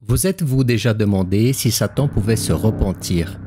Vous êtes-vous déjà demandé si Satan pouvait se repentir?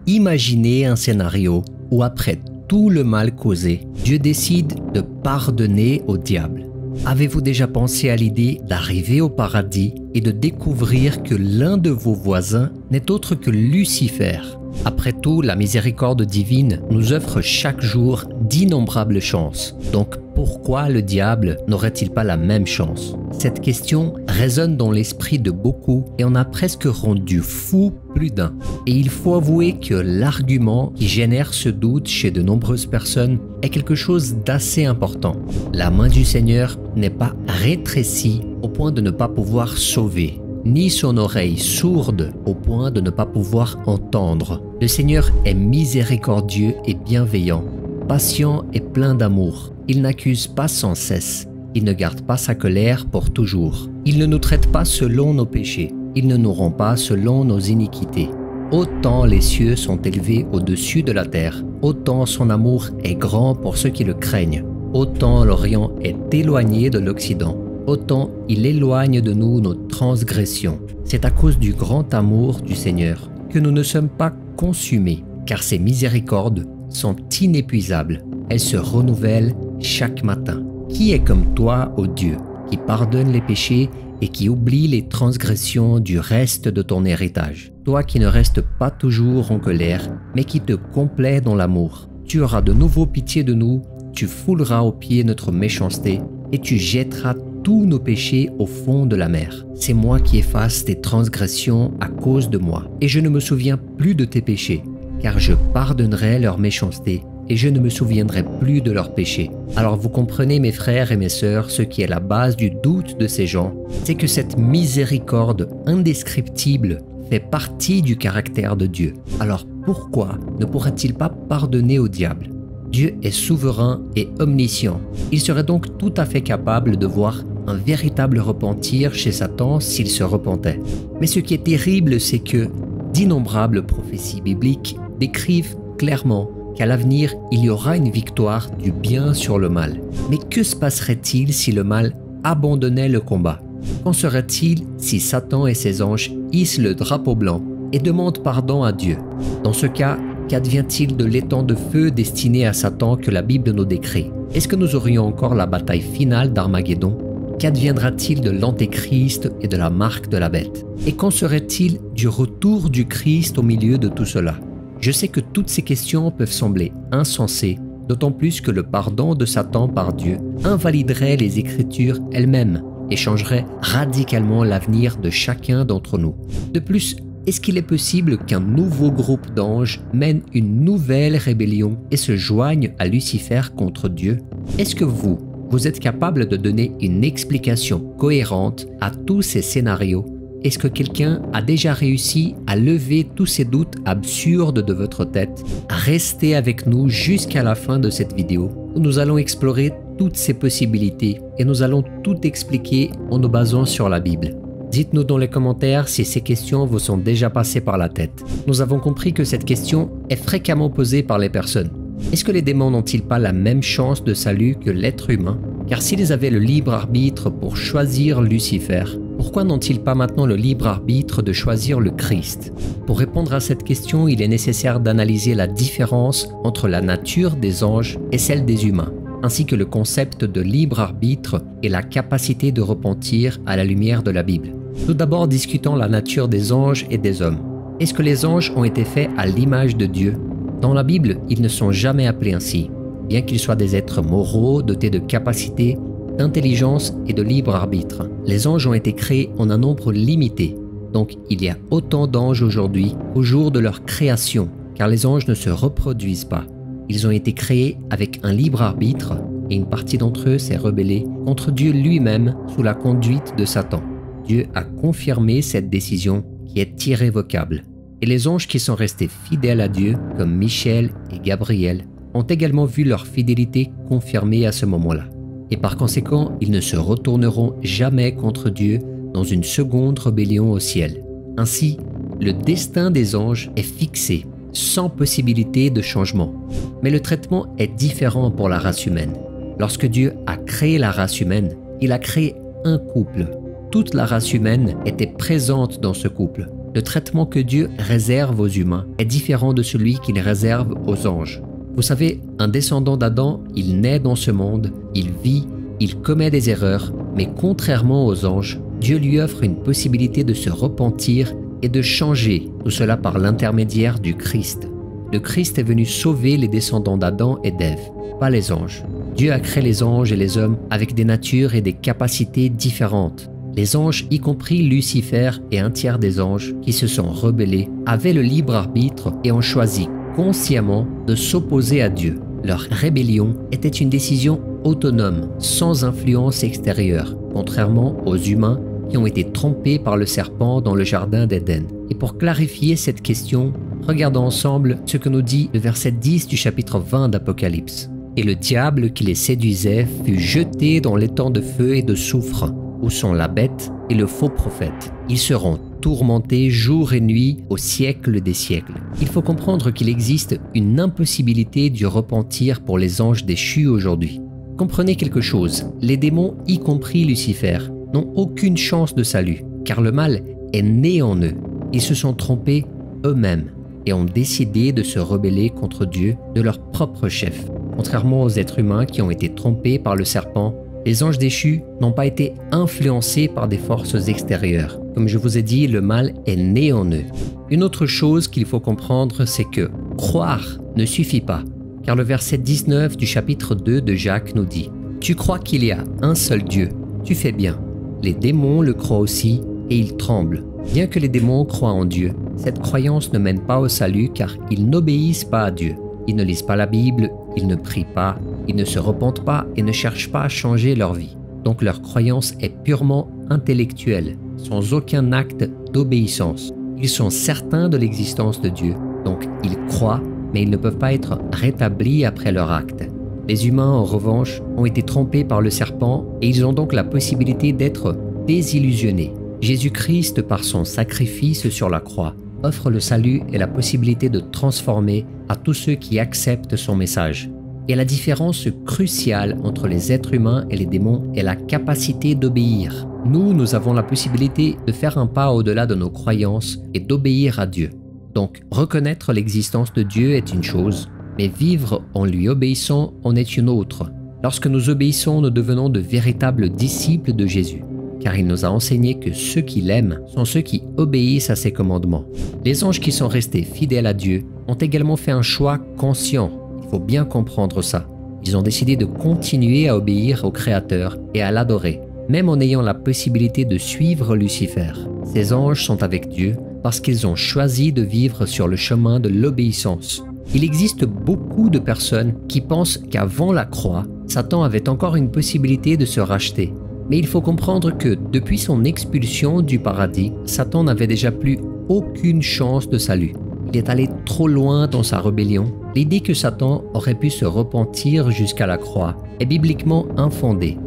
Imaginez un scénario où après tout le mal causé, Dieu décide de pardonner au diable. Avez-vous déjà pensé à l'idée d'arriver au paradis et de découvrir que l'un de vos voisins n'est autre que Lucifer? Après tout, la miséricorde divine nous offre chaque jour d'innombrables chances. Donc pourquoi le diable n'aurait-il pas la même chance? Cette question résonne dans l'esprit de beaucoup et en a presque rendu fou plus d'un. Et il faut avouer que l'argument qui génère ce doute chez de nombreuses personnes est quelque chose d'assez important. La main du Seigneur n'est pas rétrécie au point de ne pas pouvoir sauver, ni son oreille sourde au point de ne pas pouvoir entendre. Le Seigneur est miséricordieux et bienveillant, patient et plein d'amour. Il n'accuse pas sans cesse. Il ne garde pas sa colère pour toujours. Il ne nous traite pas selon nos péchés. Il ne nous rend pas selon nos iniquités. Autant les cieux sont élevés au-dessus de la terre, autant son amour est grand pour ceux qui le craignent. Autant l'Orient est éloigné de l'Occident, autant il éloigne de nous nos transgressions. C'est à cause du grand amour du Seigneur que nous ne sommes pas consumés, car ses miséricordes sont inépuisables. Elles se renouvellent chaque matin. Qui est comme toi, ô Dieu, qui pardonne les péchés et qui oublie les transgressions du reste de ton héritage? Toi qui ne restes pas toujours en colère, mais qui te complais dans l'amour. Tu auras de nouveau pitié de nous, tu fouleras aux pieds notre méchanceté et tu jetteras tous nos péchés au fond de la mer. C'est moi qui efface tes transgressions à cause de moi, et je ne me souviens plus de tes péchés, car je pardonnerai leur méchanceté et je ne me souviendrai plus de leurs péchés. Alors vous comprenez mes frères et mes sœurs, ce qui est la base du doute de ces gens, c'est que cette miséricorde indescriptible fait partie du caractère de Dieu. Alors pourquoi ne pourrait-il pas pardonner au diable? Dieu est souverain et omniscient. Il serait donc tout à fait capable de voir un véritable repentir chez Satan s'il se repentait. Mais ce qui est terrible, c'est que d'innombrables prophéties bibliques décrivent clairement qu'à l'avenir, il y aura une victoire du bien sur le mal. Mais que se passerait-il si le mal abandonnait le combat? Qu'en serait-il si Satan et ses anges hissent le drapeau blanc et demandent pardon à Dieu? Dans ce cas, qu'advient-il de l'étang de feu destiné à Satan que la Bible nous décrit? Est-ce que nous aurions encore la bataille finale d'Armageddon? Qu'adviendra-t-il de l'Antéchrist et de la marque de la bête? Et qu'en serait-il du retour du Christ au milieu de tout cela? Je sais que toutes ces questions peuvent sembler insensées, d'autant plus que le pardon de Satan par Dieu invaliderait les Écritures elles-mêmes et changerait radicalement l'avenir de chacun d'entre nous. De plus, est-ce qu'il est possible qu'un nouveau groupe d'anges mène une nouvelle rébellion et se joigne à Lucifer contre Dieu? Est-ce que vous êtes capable de donner une explication cohérente à tous ces scénarios? Est-ce que quelqu'un a déjà réussi à lever tous ces doutes absurdes de votre tête? Restez avec nous jusqu'à la fin de cette vidéo où nous allons explorer toutes ces possibilités et nous allons tout expliquer en nous basant sur la Bible. Dites-nous dans les commentaires si ces questions vous sont déjà passées par la tête. Nous avons compris que cette question est fréquemment posée par les personnes. Est-ce que les démons n'ont-ils pas la même chance de salut que l'être humain? Car s'ils avaient le libre arbitre pour choisir Lucifer, pourquoi n'ont-ils pas maintenant le libre arbitre de choisir le Christ? Pour répondre à cette question, il est nécessaire d'analyser la différence entre la nature des anges et celle des humains, ainsi que le concept de libre arbitre et la capacité de repentir à la lumière de la Bible. Tout d'abord, discutons la nature des anges et des hommes. Est-ce que les anges ont été faits à l'image de Dieu? Dans la Bible, ils ne sont jamais appelés ainsi, bien qu'ils soient des êtres moraux dotés de capacités, d'intelligence et de libre arbitre. Les anges ont été créés en un nombre limité, donc il y a autant d'anges aujourd'hui qu'au jour de leur création, car les anges ne se reproduisent pas. Ils ont été créés avec un libre arbitre et une partie d'entre eux s'est rebellée contre Dieu lui-même sous la conduite de Satan. Dieu a confirmé cette décision qui est irrévocable. Et les anges qui sont restés fidèles à Dieu, comme Michel et Gabriel, ont également vu leur fidélité confirmée à ce moment-là. Et par conséquent, ils ne se retourneront jamais contre Dieu dans une seconde rébellion au ciel. Ainsi, le destin des anges est fixé, sans possibilité de changement. Mais le traitement est différent pour la race humaine. Lorsque Dieu a créé la race humaine, il a créé un couple. toute la race humaine était présente dans ce couple. Le traitement que Dieu réserve aux humains est différent de celui qu'il réserve aux anges. Vous savez, un descendant d'Adam, il naît dans ce monde, il vit, il commet des erreurs, mais contrairement aux anges, Dieu lui offre une possibilité de se repentir et de changer, tout cela par l'intermédiaire du Christ. Le Christ est venu sauver les descendants d'Adam et d'Ève, pas les anges. Dieu a créé les anges et les hommes avec des natures et des capacités différentes. Les anges, y compris Lucifer et un tiers des anges qui se sont rebellés, avaient le libre arbitre et ont choisi consciemment de s'opposer à Dieu. Leur rébellion était une décision autonome, sans influence extérieure, contrairement aux humains qui ont été trompés par le serpent dans le jardin d'Éden. Et pour clarifier cette question, regardons ensemble ce que nous dit le verset 10 du chapitre 20 d'Apocalypse. « Et le diable qui les séduisait fut jeté dans l'étang de feu et de soufre, où sont la bête et le faux prophète. Ils seront tourmentés jour et nuit au siècle des siècles. » Il faut comprendre qu'il existe une impossibilité du repentir pour les anges déchus aujourd'hui. Comprenez quelque chose, les démons, y compris Lucifer, n'ont aucune chance de salut, car le mal est né en eux. Ils se sont trompés eux-mêmes et ont décidé de se rebeller contre Dieu de leur propre chef. Contrairement aux êtres humains qui ont été trompés par le serpent, les anges déchus n'ont pas été influencés par des forces extérieures. Comme je vous ai dit, le mal est né en eux. Une autre chose qu'il faut comprendre, c'est que croire ne suffit pas, car le verset 19 du chapitre 2 de Jacques nous dit « Tu crois qu'il y a un seul Dieu, tu fais bien. Les démons le croient aussi et ils tremblent. Bien que les démons croient en Dieu, cette croyance ne mène pas au salut car ils n'obéissent pas à Dieu. Ils ne lisent pas la Bible, ils ne prient pas, ils ne se repentent pas et ne cherchent pas à changer leur vie. Donc leur croyance est purement intellectuelle, sans aucun acte d'obéissance. Ils sont certains de l'existence de Dieu, donc ils croient, mais ils ne peuvent pas être rétablis après leur acte. Les humains, en revanche, ont été trompés par le serpent et ils ont donc la possibilité d'être désillusionnés. Jésus-Christ, par son sacrifice sur la croix, offre le salut et la possibilité de transformer à tous ceux qui acceptent son message. Et la différence cruciale entre les êtres humains et les démons est la capacité d'obéir. Nous avons la possibilité de faire un pas au-delà de nos croyances et d'obéir à Dieu. Donc, reconnaître l'existence de Dieu est une chose, mais vivre en lui obéissant en est une autre. Lorsque nous obéissons, nous devenons de véritables disciples de Jésus, car il nous a enseigné que ceux qui l'aiment sont ceux qui obéissent à ses commandements. Les anges qui sont restés fidèles à Dieu ont également fait un choix conscient. Il faut bien comprendre ça. Ils ont décidé de continuer à obéir au Créateur et à l'adorer, même en ayant la possibilité de suivre Lucifer. Ces anges sont avec Dieu parce qu'ils ont choisi de vivre sur le chemin de l'obéissance. Il existe beaucoup de personnes qui pensent qu'avant la croix, Satan avait encore une possibilité de se racheter. Mais il faut comprendre que depuis son expulsion du paradis, Satan n'avait déjà plus aucune chance de salut. Il est allé trop loin dans sa rébellion. L'idée que Satan aurait pu se repentir jusqu'à la croix est bibliquement infondée.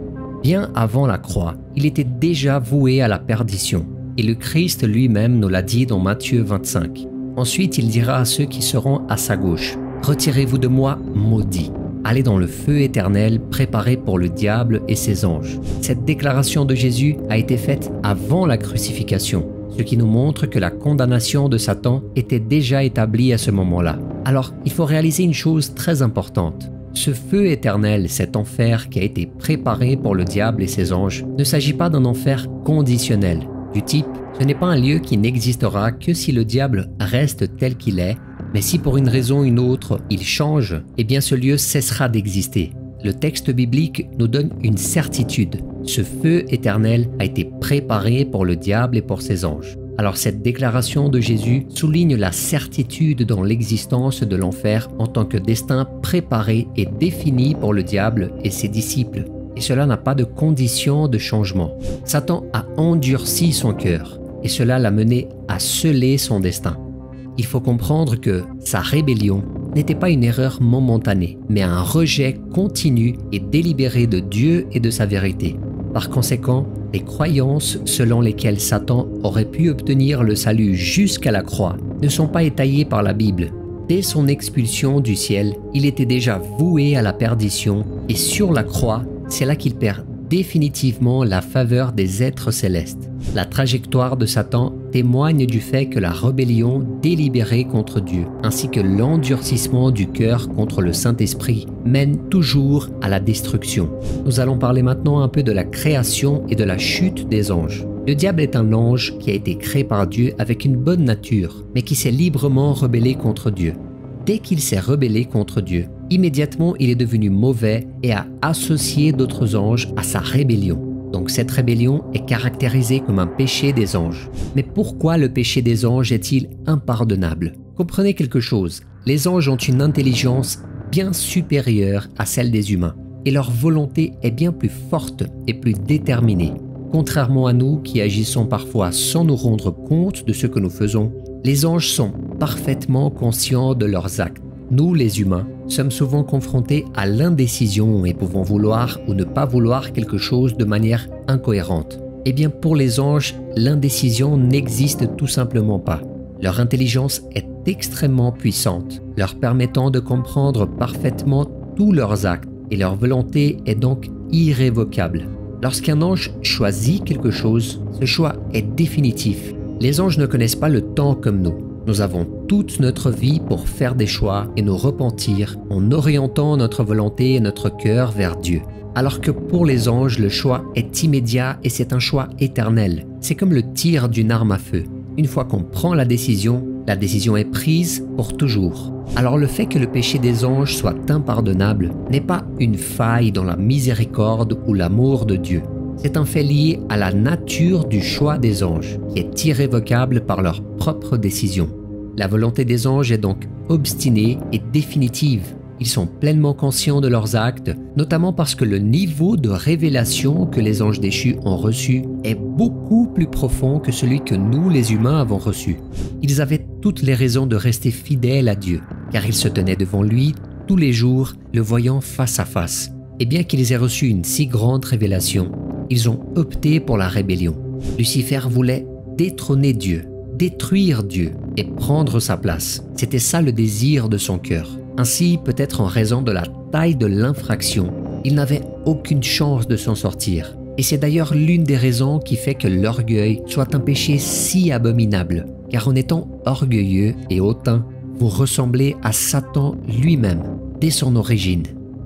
Bien avant la croix, il était déjà voué à la perdition. Et le Christ lui-même nous l'a dit dans Matthieu 25. Ensuite, il dira à ceux qui seront à sa gauche, « Retirez-vous de moi, maudits. Allez dans le feu éternel préparé pour le diable et ses anges. » Cette déclaration de Jésus a été faite avant la crucifixion, ce qui nous montre que la condamnation de Satan était déjà établie à ce moment-là. Alors, il faut réaliser une chose très importante. Ce feu éternel, cet enfer qui a été préparé pour le diable et ses anges, ne s'agit pas d'un enfer conditionnel, du type « ce n'est pas un lieu qui n'existera que si le diable reste tel qu'il est, mais si pour une raison ou une autre il change, eh bien ce lieu cessera d'exister. » Le texte biblique nous donne une certitude. Ce feu éternel a été préparé pour le diable et pour ses anges. Alors cette déclaration de Jésus souligne la certitude dans l'existence de l'enfer en tant que destin préparé et défini pour le diable et ses disciples. Et cela n'a pas de condition de changement. Satan a endurci son cœur et cela l'a mené à sceller son destin. Il faut comprendre que sa rébellion n'était pas une erreur momentanée, mais un rejet continu et délibéré de Dieu et de sa vérité. Par conséquent, les croyances selon lesquelles Satan aurait pu obtenir le salut jusqu'à la croix ne sont pas étayées par la Bible. Dès son expulsion du ciel, il était déjà voué à la perdition et sur la croix, c'est là qu'il perd définitivement la faveur des êtres célestes. La trajectoire de Satan témoigne du fait que la rébellion délibérée contre Dieu, ainsi que l'endurcissement du cœur contre le Saint-Esprit, mène toujours à la destruction. Nous allons parler maintenant un peu de la création et de la chute des anges. Le diable est un ange qui a été créé par Dieu avec une bonne nature, mais qui s'est librement rebellé contre Dieu. Dès qu'il s'est rebellé contre Dieu, immédiatement il est devenu mauvais et a associé d'autres anges à sa rébellion. Donc cette rébellion est caractérisée comme un péché des anges. Mais pourquoi le péché des anges est-il impardonnable? Comprenez quelque chose, les anges ont une intelligence bien supérieure à celle des humains, et leur volonté est bien plus forte et plus déterminée. Contrairement à nous qui agissons parfois sans nous rendre compte de ce que nous faisons, les anges sont parfaitement conscients de leurs actes. Nous, les humains, sommes souvent confrontés à l'indécision et pouvons vouloir ou ne pas vouloir quelque chose de manière incohérente. Eh bien, pour les anges, l'indécision n'existe tout simplement pas. Leur intelligence est extrêmement puissante, leur permettant de comprendre parfaitement tous leurs actes, et leur volonté est donc irrévocable. Lorsqu'un ange choisit quelque chose, ce choix est définitif. Les anges ne connaissent pas le temps comme nous. Nous avons toute notre vie pour faire des choix et nous repentir en orientant notre volonté et notre cœur vers Dieu. Alors que pour les anges, le choix est immédiat et c'est un choix éternel. C'est comme le tir d'une arme à feu. Une fois qu'on prend la décision est prise pour toujours. Alors le fait que le péché des anges soit impardonnable n'est pas une faille dans la miséricorde ou l'amour de Dieu. C'est un fait lié à la nature du choix des anges, qui est irrévocable par leur propre décision. La volonté des anges est donc obstinée et définitive. Ils sont pleinement conscients de leurs actes, notamment parce que le niveau de révélation que les anges déchus ont reçu est beaucoup plus profond que celui que nous, les humains, avons reçu. Ils avaient toutes les raisons de rester fidèles à Dieu, car ils se tenaient devant lui tous les jours, le voyant face à face. Et bien qu'ils aient reçu une si grande révélation, ils ont opté pour la rébellion. Lucifer voulait détrôner Dieu, détruire Dieu et prendre sa place. C'était ça le désir de son cœur. Ainsi, peut-être en raison de la taille de l'infraction, il n'avait aucune chance de s'en sortir. Et c'est d'ailleurs l'une des raisons qui fait que l'orgueil soit un péché si abominable. Car en étant orgueilleux et hautain, vous ressemblez à Satan lui-même, dès son origine.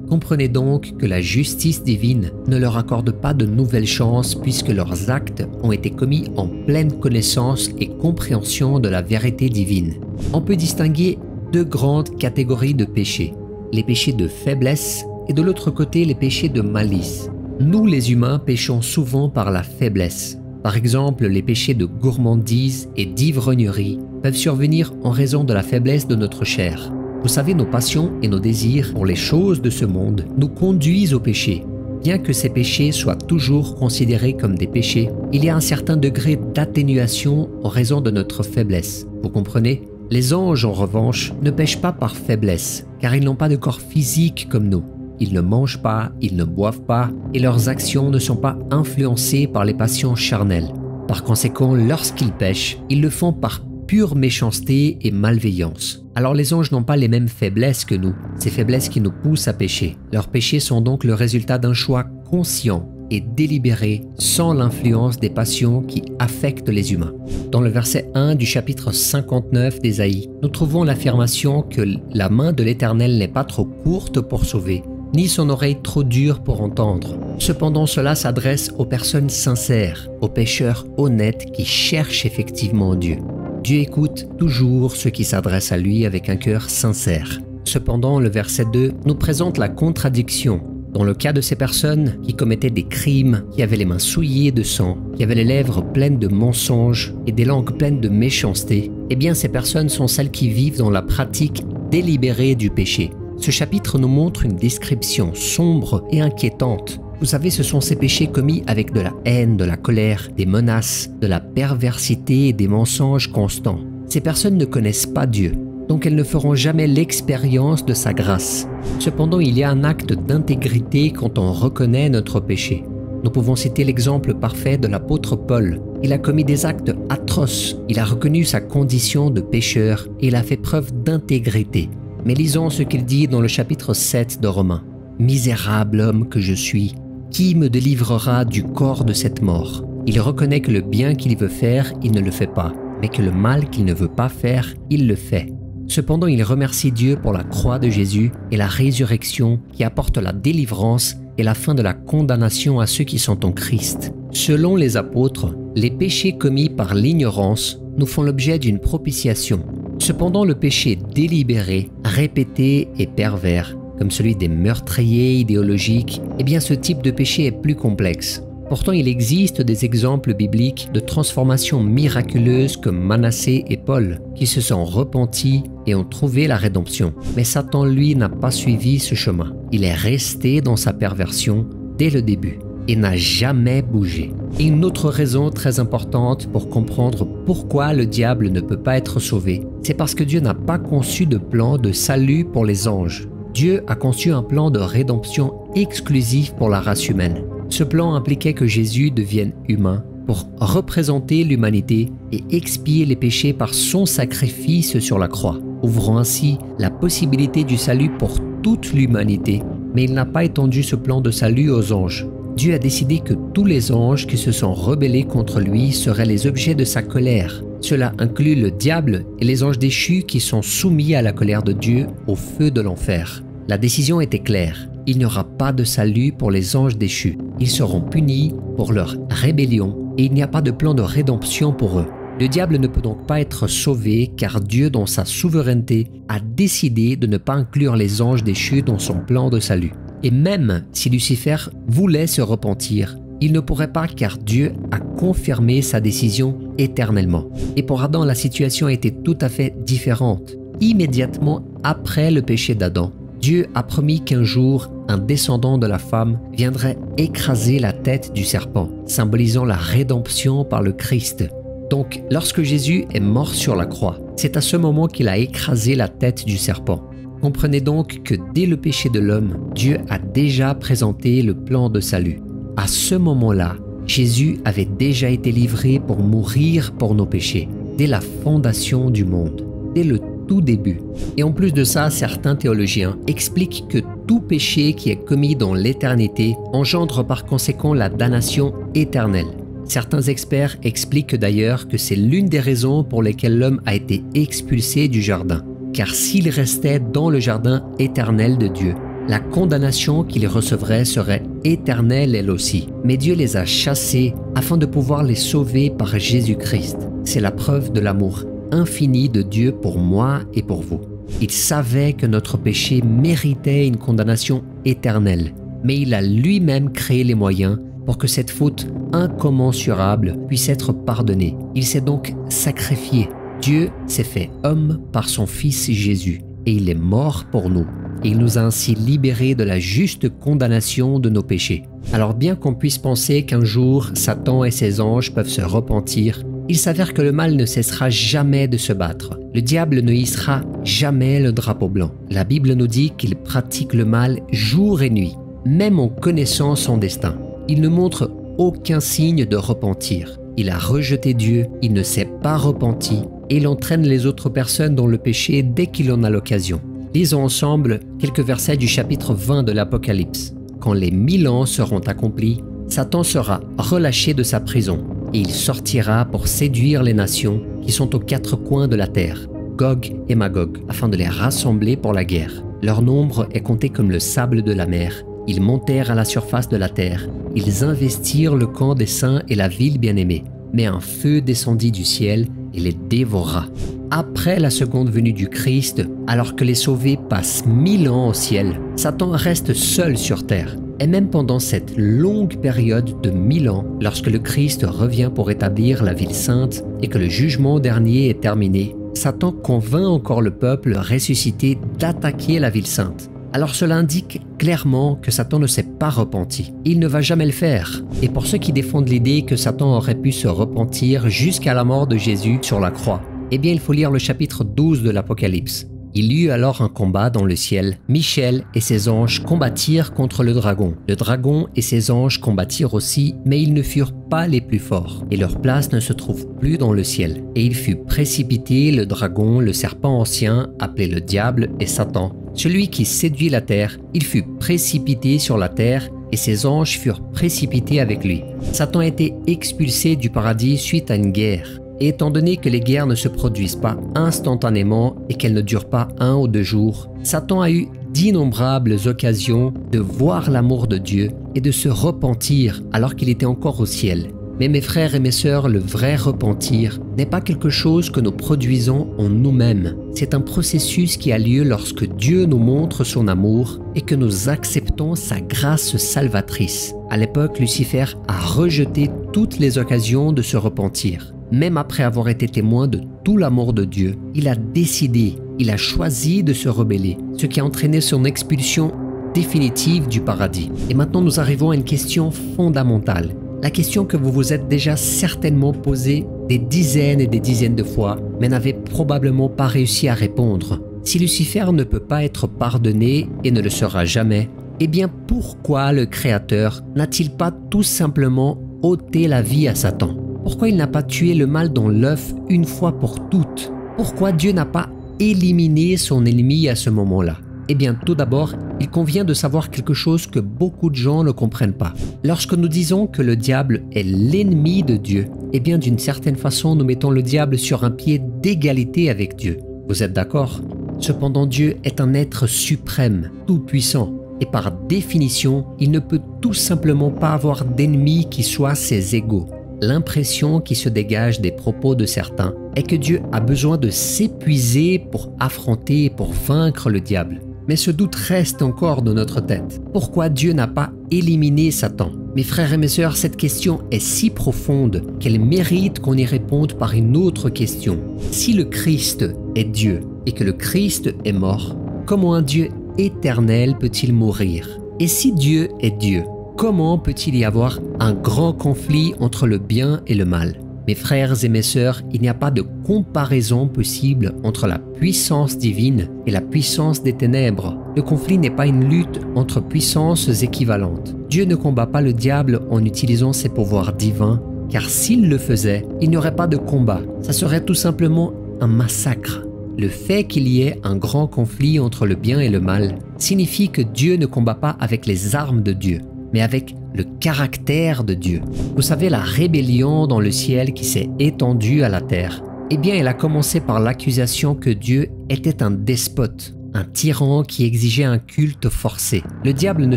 Comprenez donc que la justice divine ne leur accorde pas de nouvelles chances puisque leurs actes ont été commis en pleine connaissance et compréhension de la vérité divine. On peut distinguer deux grandes catégories de péchés, les péchés de faiblesse et de l'autre côté les péchés de malice. Nous les humains péchons souvent par la faiblesse. Par exemple, les péchés de gourmandise et d'ivrognerie peuvent survenir en raison de la faiblesse de notre chair. Vous savez, nos passions et nos désirs pour les choses de ce monde nous conduisent au péché. Bien que ces péchés soient toujours considérés comme des péchés, il y a un certain degré d'atténuation en raison de notre faiblesse. Vous comprenez ? Les anges, en revanche, ne pêchent pas par faiblesse, car ils n'ont pas de corps physique comme nous. Ils ne mangent pas, ils ne boivent pas, et leurs actions ne sont pas influencées par les passions charnelles. Par conséquent, lorsqu'ils pêchent, ils le font par pure méchanceté et malveillance. Alors les anges n'ont pas les mêmes faiblesses que nous, ces faiblesses qui nous poussent à pécher. Leurs péchés sont donc le résultat d'un choix conscient et délibéré, sans l'influence des passions qui affectent les humains. Dans le verset 1 du chapitre 59 d'Ésaïe, nous trouvons l'affirmation que la main de l'Éternel n'est pas trop courte pour sauver, ni son oreille trop dure pour entendre. Cependant, cela s'adresse aux personnes sincères, aux pécheurs honnêtes qui cherchent effectivement Dieu. Dieu écoute toujours ceux qui s'adressent à lui avec un cœur sincère. Cependant, le verset 2 nous présente la contradiction. Dans le cas de ces personnes qui commettaient des crimes, qui avaient les mains souillées de sang, qui avaient les lèvres pleines de mensonges et des langues pleines de méchanceté, eh bien ces personnes sont celles qui vivent dans la pratique délibérée du péché. Ce chapitre nous montre une description sombre et inquiétante. Vous savez, ce sont ces péchés commis avec de la haine, de la colère, des menaces, de la perversité et des mensonges constants. Ces personnes ne connaissent pas Dieu, donc elles ne feront jamais l'expérience de sa grâce. Cependant, il y a un acte d'intégrité quand on reconnaît notre péché. Nous pouvons citer l'exemple parfait de l'apôtre Paul. Il a commis des actes atroces, il a reconnu sa condition de pécheur et il a fait preuve d'intégrité. Mais lisons ce qu'il dit dans le chapitre 7 de Romains. « Misérable homme que je suis, Qui me délivrera du corps de cette mort? Il reconnaît que le bien qu'il veut faire, il ne le fait pas, mais que le mal qu'il ne veut pas faire, il le fait. Cependant, il remercie Dieu pour la croix de Jésus et la résurrection qui apporte la délivrance et la fin de la condamnation à ceux qui sont en Christ. Selon les apôtres, les péchés commis par l'ignorance nous font l'objet d'une propitiation. Cependant, le péché délibéré, répété et pervers, comme celui des meurtriers idéologiques, eh bien ce type de péché est plus complexe. Pourtant, il existe des exemples bibliques de transformations miraculeuses comme Manassé et Paul, qui se sont repentis et ont trouvé la rédemption. Mais Satan, lui, n'a pas suivi ce chemin. Il est resté dans sa perversion dès le début et n'a jamais bougé. Et une autre raison très importante pour comprendre pourquoi le diable ne peut pas être sauvé, c'est parce que Dieu n'a pas conçu de plan de salut pour les anges. Dieu a conçu un plan de rédemption exclusif pour la race humaine. Ce plan impliquait que Jésus devienne humain pour représenter l'humanité et expier les péchés par son sacrifice sur la croix, ouvrant ainsi la possibilité du salut pour toute l'humanité. Mais il n'a pas étendu ce plan de salut aux anges. Dieu a décidé que tous les anges qui se sont rebellés contre lui seraient les objets de sa colère. Cela inclut le diable et les anges déchus qui sont soumis à la colère de Dieu au feu de l'enfer. La décision était claire. Il n'y aura pas de salut pour les anges déchus. Ils seront punis pour leur rébellion et il n'y a pas de plan de rédemption pour eux. Le diable ne peut donc pas être sauvé car Dieu, dans sa souveraineté, a décidé de ne pas inclure les anges déchus dans son plan de salut. Et même si Lucifer voulait se repentir, il ne pourrait pas car Dieu a confirmé sa décision éternellement. Et pour Adam, la situation était tout à fait différente. Immédiatement après le péché d'Adam, Dieu a promis qu'un jour, un descendant de la femme viendrait écraser la tête du serpent, symbolisant la rédemption par le Christ. Donc, lorsque Jésus est mort sur la croix, c'est à ce moment qu'il a écrasé la tête du serpent. Comprenez donc que dès le péché de l'homme, Dieu a déjà présenté le plan de salut. À ce moment-là, Jésus avait déjà été livré pour mourir pour nos péchés, dès la fondation du monde, dès le tout début. Et en plus de ça, certains théologiens expliquent que tout péché qui est commis dans l'éternité engendre par conséquent la damnation éternelle. Certains experts expliquent d'ailleurs que c'est l'une des raisons pour lesquelles l'homme a été expulsé du jardin. Car s'il restait dans le jardin éternel de Dieu, la condamnation qu'il recevrait serait éternelle elle aussi. Mais Dieu les a chassés afin de pouvoir les sauver par Jésus-Christ. C'est la preuve de l'amour infini de Dieu pour moi et pour vous. Il savait que notre péché méritait une condamnation éternelle, mais il a lui-même créé les moyens pour que cette faute incommensurable puisse être pardonnée. Il s'est donc sacrifié. Dieu s'est fait homme par son Fils Jésus et il est mort pour nous. Et il nous a ainsi libérés de la juste condamnation de nos péchés. Alors bien qu'on puisse penser qu'un jour Satan et ses anges peuvent se repentir, il s'avère que le mal ne cessera jamais de se battre. Le diable ne hissera jamais le drapeau blanc. La Bible nous dit qu'il pratique le mal jour et nuit, même en connaissant son destin. Il ne montre aucun signe de repentir. Il a rejeté Dieu, il ne s'est pas repenti et il entraîne les autres personnes dans le péché dès qu'il en a l'occasion. Lisons ensemble quelques versets du chapitre 20 de l'Apocalypse. Quand les 1000 ans seront accomplis, Satan sera relâché de sa prison et il sortira pour séduire les nations qui sont aux 4 coins de la terre, Gog et Magog, afin de les rassembler pour la guerre. Leur nombre est compté comme le sable de la mer. Ils montèrent à la surface de la terre. Ils investirent le camp des saints et la ville bien-aimée. Mais un feu descendit du ciel et les dévora. Après la seconde venue du Christ, alors que les sauvés passent 1000 ans au ciel, Satan reste seul sur terre. Et même pendant cette longue période de 1000 ans, lorsque le Christ revient pour établir la ville sainte et que le jugement dernier est terminé, Satan convainc encore le peuple ressuscité d'attaquer la ville sainte. Alors cela indique clairement que Satan ne s'est pas repenti. Il ne va jamais le faire. Et pour ceux qui défendent l'idée que Satan aurait pu se repentir jusqu'à la mort de Jésus sur la croix, eh bien il faut lire le chapitre 12 de l'Apocalypse. Il y eut alors un combat dans le ciel. Michel et ses anges combattirent contre le dragon. Le dragon et ses anges combattirent aussi, mais ils ne furent pas les plus forts. Et leur place ne se trouve plus dans le ciel. Et il fut précipité, le dragon, le serpent ancien, appelé le diable et Satan, celui qui séduit la terre. Il fut précipité sur la terre et ses anges furent précipités avec lui. Satan a été expulsé du paradis suite à une guerre. Et étant donné que les guerres ne se produisent pas instantanément et qu'elles ne durent pas 1 ou 2 jours, Satan a eu d'innombrables occasions de voir l'amour de Dieu et de se repentir alors qu'il était encore au ciel. Mais mes frères et mes sœurs, le vrai repentir n'est pas quelque chose que nous produisons en nous-mêmes. C'est un processus qui a lieu lorsque Dieu nous montre son amour et que nous acceptons sa grâce salvatrice. À l'époque, Lucifer a rejeté toutes les occasions de se repentir. Même après avoir été témoin de tout l'amour de Dieu, il a décidé, il a choisi de se rebeller, ce qui a entraîné son expulsion définitive du paradis. Et maintenant, nous arrivons à une question fondamentale. La question que vous vous êtes déjà certainement posée des dizaines et des dizaines de fois, mais n'avez probablement pas réussi à répondre. Si Lucifer ne peut pas être pardonné et ne le sera jamais, eh bien pourquoi le Créateur n'a-t-il pas tout simplement ôté la vie à Satan? Pourquoi il n'a pas tué le mal dans l'œuf une fois pour toutes? Pourquoi Dieu n'a pas éliminé son ennemi à ce moment-là? Eh bien, tout d'abord, il convient de savoir quelque chose que beaucoup de gens ne comprennent pas. Lorsque nous disons que le diable est l'ennemi de Dieu, eh bien, d'une certaine façon, nous mettons le diable sur un pied d'égalité avec Dieu. Vous êtes d'accord? Cependant, Dieu est un être suprême, tout-puissant, et par définition, il ne peut tout simplement pas avoir d'ennemis qui soient ses égaux. L'impression qui se dégage des propos de certains est que Dieu a besoin de s'épuiser pour affronter et pour vaincre le diable. Mais ce doute reste encore dans notre tête. Pourquoi Dieu n'a pas éliminé Satan? Mes frères et mes sœurs, cette question est si profonde qu'elle mérite qu'on y réponde par une autre question. Si le Christ est Dieu et que le Christ est mort, comment un Dieu éternel peut-il mourir? Et si Dieu est Dieu, comment peut-il y avoir un grand conflit entre le bien et le mal? Mes frères et mes sœurs, il n'y a pas de comparaison possible entre la puissance divine et la puissance des ténèbres. Le conflit n'est pas une lutte entre puissances équivalentes. Dieu ne combat pas le diable en utilisant ses pouvoirs divins, car s'il le faisait, il n'y aurait pas de combat. Ça serait tout simplement un massacre. Le fait qu'il y ait un grand conflit entre le bien et le mal signifie que Dieu ne combat pas avec les armes de Dieu, mais avec le caractère de Dieu. Vous savez, la rébellion dans le ciel qui s'est étendue à la terre, eh bien, elle a commencé par l'accusation que Dieu était un despote, un tyran qui exigeait un culte forcé. Le diable ne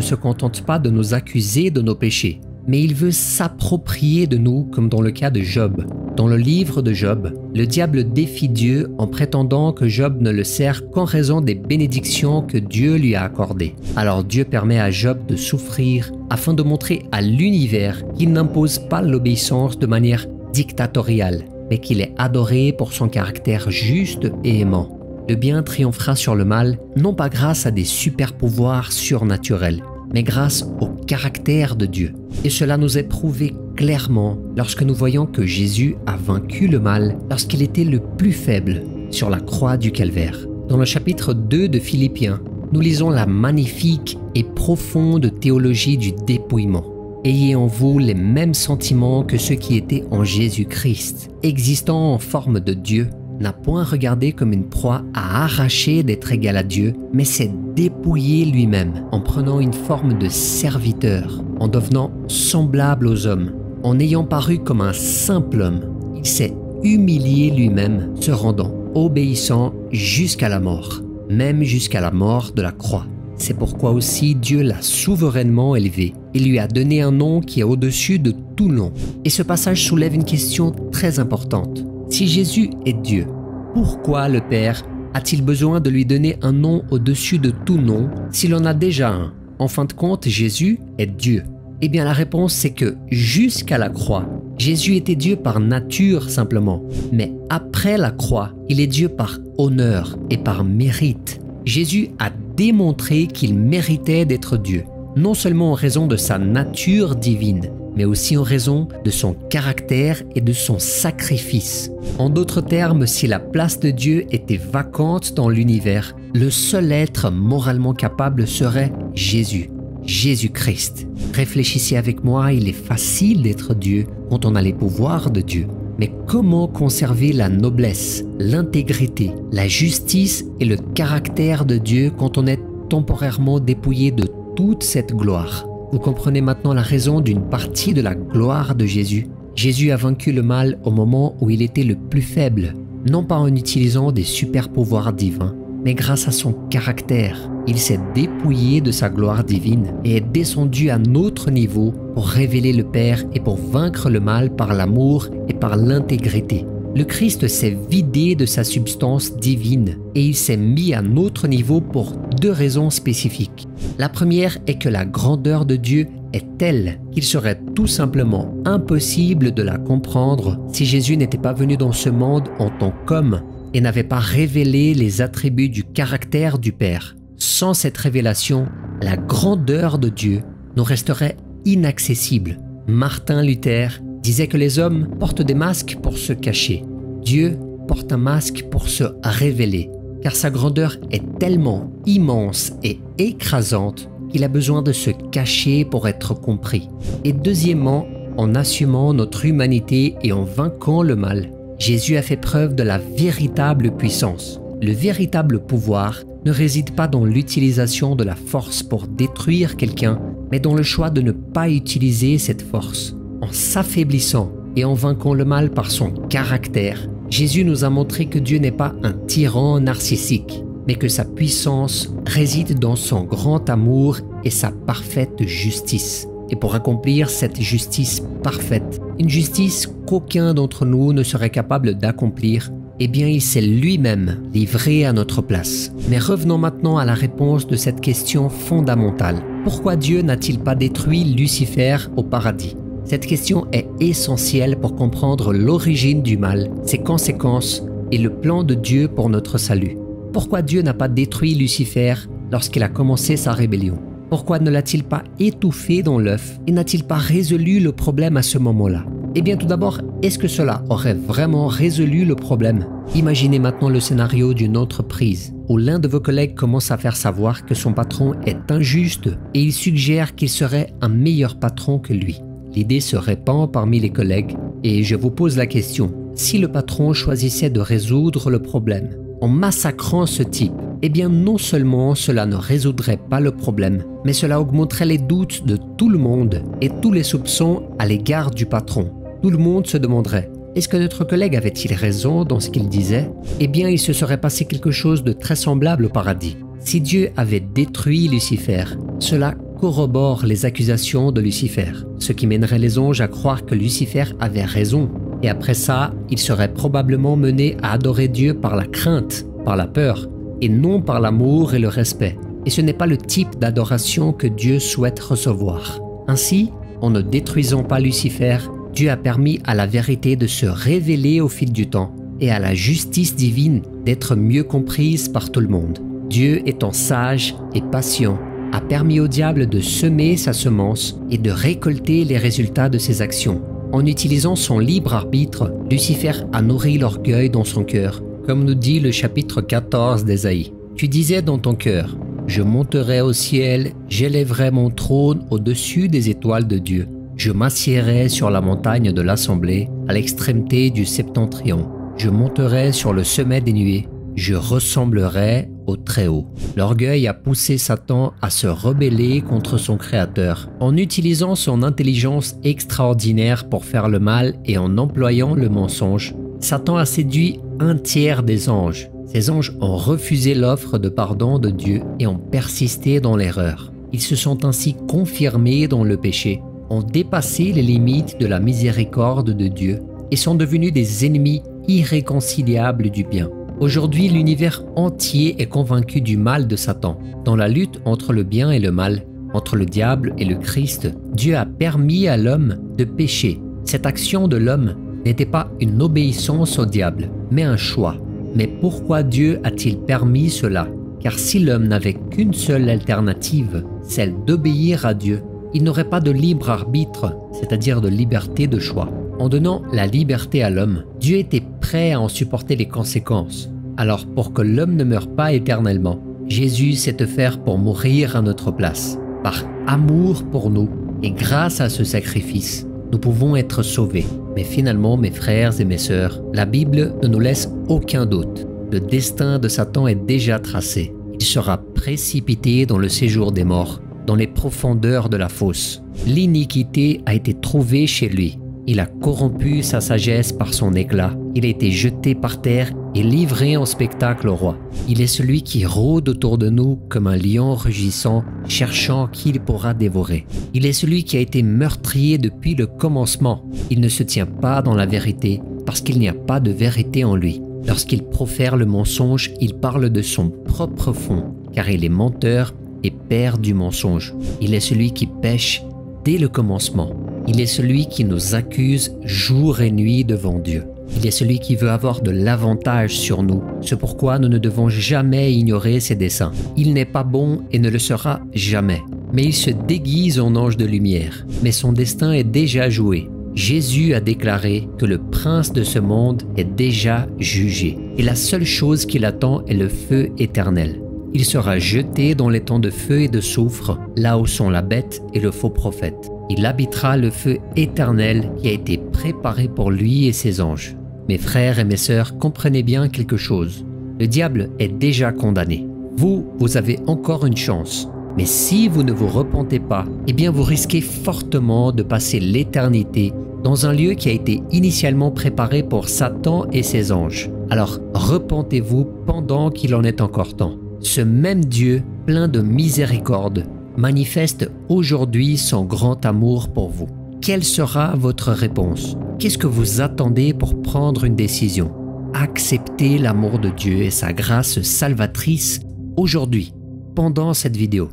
se contente pas de nous accuser de nos péchés, mais il veut s'approprier de nous comme dans le cas de Job. Dans le livre de Job, le diable défie Dieu en prétendant que Job ne le sert qu'en raison des bénédictions que Dieu lui a accordées. Alors Dieu permet à Job de souffrir afin de montrer à l'univers qu'il n'impose pas l'obéissance de manière dictatoriale, mais qu'il est adoré pour son caractère juste et aimant. Le bien triomphera sur le mal, non pas grâce à des super-pouvoirs surnaturels, mais grâce au caractère de Dieu. Et cela nous est prouvé clairement lorsque nous voyons que Jésus a vaincu le mal lorsqu'il était le plus faible sur la croix du Calvaire. Dans le chapitre 2 de Philippiens, nous lisons la magnifique et profonde théologie du dépouillement. Ayez en vous les mêmes sentiments que ceux qui étaient en Jésus-Christ, existant en forme de Dieu, n'a point regardé comme une proie à arracher d'être égal à Dieu, mais s'est dépouillé lui-même en prenant une forme de serviteur, en devenant semblable aux hommes, en ayant paru comme un simple homme. Il s'est humilié lui-même, se rendant obéissant jusqu'à la mort, même jusqu'à la mort de la croix. C'est pourquoi aussi Dieu l'a souverainement élevé et lui a donné un nom qui est au-dessus de tout nom. Et ce passage soulève une question très importante. Si Jésus est Dieu, pourquoi le Père a-t-il besoin de lui donner un nom au-dessus de tout nom s'il en a déjà un? En fin de compte, Jésus est Dieu. Eh bien la réponse c'est que jusqu'à la croix, Jésus était Dieu par nature simplement. Mais après la croix, il est Dieu par honneur et par mérite. Jésus a démontré qu'il méritait d'être Dieu, non seulement en raison de sa nature divine, mais aussi en raison de son caractère et de son sacrifice. En d'autres termes, si la place de Dieu était vacante dans l'univers, le seul être moralement capable serait Jésus, Jésus-Christ. Réfléchissez avec moi, il est facile d'être Dieu quand on a les pouvoirs de Dieu. Mais comment conserver la noblesse, l'intégrité, la justice et le caractère de Dieu quand on est temporairement dépouillé de toute cette gloire? Vous comprenez maintenant la raison d'une partie de la gloire de Jésus. Jésus a vaincu le mal au moment où il était le plus faible, non pas en utilisant des super pouvoirs divins, mais grâce à son caractère. Il s'est dépouillé de sa gloire divine et est descendu à notre niveau pour révéler le Père et pour vaincre le mal par l'amour et par l'intégrité. Le Christ s'est vidé de sa substance divine et il s'est mis à notre niveau pour deux raisons spécifiques. La première est que la grandeur de Dieu est telle qu'il serait tout simplement impossible de la comprendre si Jésus n'était pas venu dans ce monde en tant qu'homme et n'avait pas révélé les attributs du caractère du Père. Sans cette révélation, la grandeur de Dieu nous resterait inaccessible. Martin Luther disait que les hommes portent des masques pour se cacher. Dieu porte un masque pour se révéler, car sa grandeur est tellement immense et écrasante qu'il a besoin de se cacher pour être compris. Et deuxièmement, en assumant notre humanité et en vainquant le mal, Jésus a fait preuve de la véritable puissance. Le véritable pouvoir ne réside pas dans l'utilisation de la force pour détruire quelqu'un, mais dans le choix de ne pas utiliser cette force. En s'affaiblissant et en vainquant le mal par son caractère, Jésus nous a montré que Dieu n'est pas un tyran narcissique, mais que sa puissance réside dans son grand amour et sa parfaite justice. Et pour accomplir cette justice parfaite, une justice qu'aucun d'entre nous ne serait capable d'accomplir, eh bien il s'est lui-même livré à notre place. Mais revenons maintenant à la réponse de cette question fondamentale. Pourquoi Dieu n'a-t-il pas détruit Lucifer au paradis ? Cette question est essentielle pour comprendre l'origine du mal, ses conséquences et le plan de Dieu pour notre salut. Pourquoi Dieu n'a pas détruit Lucifer lorsqu'il a commencé sa rébellion ? Pourquoi ne l'a-t-il pas étouffé dans l'œuf et n'a-t-il pas résolu le problème à ce moment-là? Eh bien tout d'abord, est-ce que cela aurait vraiment résolu le problème? Imaginez maintenant le scénario d'une entreprise où l'un de vos collègues commence à faire savoir que son patron est injuste et il suggère qu'il serait un meilleur patron que lui. L'idée se répand parmi les collègues et je vous pose la question, si le patron choisissait de résoudre le problème en massacrant ce type, eh bien non seulement cela ne résoudrait pas le problème, mais cela augmenterait les doutes de tout le monde et tous les soupçons à l'égard du patron. Tout le monde se demanderait, est-ce que notre collègue avait-il raison dans ce qu'il disait? Eh bien il se serait passé quelque chose de très semblable au paradis. Si Dieu avait détruit Lucifer, cela corrobore les accusations de Lucifer, ce qui mènerait les anges à croire que Lucifer avait raison. Et après ça, il serait probablement mené à adorer Dieu par la crainte, par la peur, et non par l'amour et le respect. Et ce n'est pas le type d'adoration que Dieu souhaite recevoir. Ainsi, en ne détruisant pas Lucifer, Dieu a permis à la vérité de se révéler au fil du temps et à la justice divine d'être mieux comprise par tout le monde. Dieu étant sage et patient, a permis au diable de semer sa semence et de récolter les résultats de ses actions. En utilisant son libre arbitre, Lucifer a nourri l'orgueil dans son cœur, comme nous dit le chapitre 14 d'Ésaïe. Tu disais dans ton cœur, « Je monterai au ciel, j'élèverai mon trône au-dessus des étoiles de Dieu. Je m'assiérai sur la montagne de l'assemblée, à l'extrémité du septentrion. Je monterai sur le sommet des nuées, je ressemblerai au Très-Haut. » L'orgueil a poussé Satan à se rebeller contre son Créateur. En utilisant son intelligence extraordinaire pour faire le mal et en employant le mensonge, Satan a séduit un tiers des anges. Ces anges ont refusé l'offre de pardon de Dieu et ont persisté dans l'erreur. Ils se sont ainsi confirmés dans le péché, ont dépassé les limites de la miséricorde de Dieu et sont devenus des ennemis irréconciliables du bien. Aujourd'hui, l'univers entier est convaincu du mal de Satan. Dans la lutte entre le bien et le mal, entre le diable et le Christ, Dieu a permis à l'homme de pécher. Cette action de l'homme n'était pas une obéissance au diable, mais un choix. Mais pourquoi Dieu a-t-il permis cela? Car si l'homme n'avait qu'une seule alternative, celle d'obéir à Dieu, il n'aurait pas de libre arbitre, c'est-à-dire de liberté de choix. En donnant la liberté à l'homme, Dieu était prêt à en supporter les conséquences. Alors pour que l'homme ne meure pas éternellement, Jésus s'est offert pour mourir à notre place. Par amour pour nous et grâce à ce sacrifice, nous pouvons être sauvés. Mais finalement, mes frères et mes sœurs, la Bible ne nous laisse aucun doute. Le destin de Satan est déjà tracé. Il sera précipité dans le séjour des morts, dans les profondeurs de la fosse. L'iniquité a été trouvée chez lui. Il a corrompu sa sagesse par son éclat. Il a été jeté par terre et livré en spectacle au roi. Il est celui qui rôde autour de nous comme un lion rugissant, cherchant qui il pourra dévorer. Il est celui qui a été meurtrier depuis le commencement. Il ne se tient pas dans la vérité parce qu'il n'y a pas de vérité en lui. Lorsqu'il profère le mensonge, il parle de son propre fond, car il est menteur et père du mensonge. Il est celui qui pêche dès le commencement. Il est celui qui nous accuse jour et nuit devant Dieu. Il est celui qui veut avoir de l'avantage sur nous. C'est pourquoi nous ne devons jamais ignorer ses desseins. Il n'est pas bon et ne le sera jamais. Mais il se déguise en ange de lumière. Mais son destin est déjà joué. Jésus a déclaré que le prince de ce monde est déjà jugé. Et la seule chose qui l'attend est le feu éternel. Il sera jeté dans les temps de feu et de soufre, là où sont la bête et le faux prophète. Il habitera le feu éternel qui a été préparé pour lui et ses anges. Mes frères et mes sœurs, comprenez bien quelque chose. Le diable est déjà condamné. Vous avez encore une chance. Mais si vous ne vous repentez pas, eh bien vous risquez fortement de passer l'éternité dans un lieu qui a été initialement préparé pour Satan et ses anges. Alors repentez-vous pendant qu'il en est encore temps. Ce même Dieu, plein de miséricorde, manifeste aujourd'hui son grand amour pour vous. Quelle sera votre réponse? Qu'est-ce que vous attendez pour prendre une décision? Acceptez l'amour de Dieu et sa grâce salvatrice aujourd'hui, pendant cette vidéo.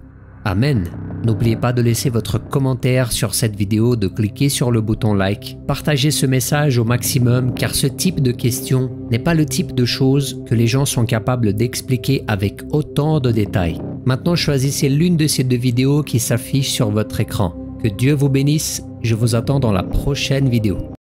Amen. N'oubliez pas de laisser votre commentaire sur cette vidéo, de cliquer sur le bouton like. Partagez ce message au maximum car ce type de questions n'est pas le type de choses que les gens sont capables d'expliquer avec autant de détails. Maintenant, choisissez l'une de ces deux vidéos qui s'affichent sur votre écran. Que Dieu vous bénisse, je vous attends dans la prochaine vidéo.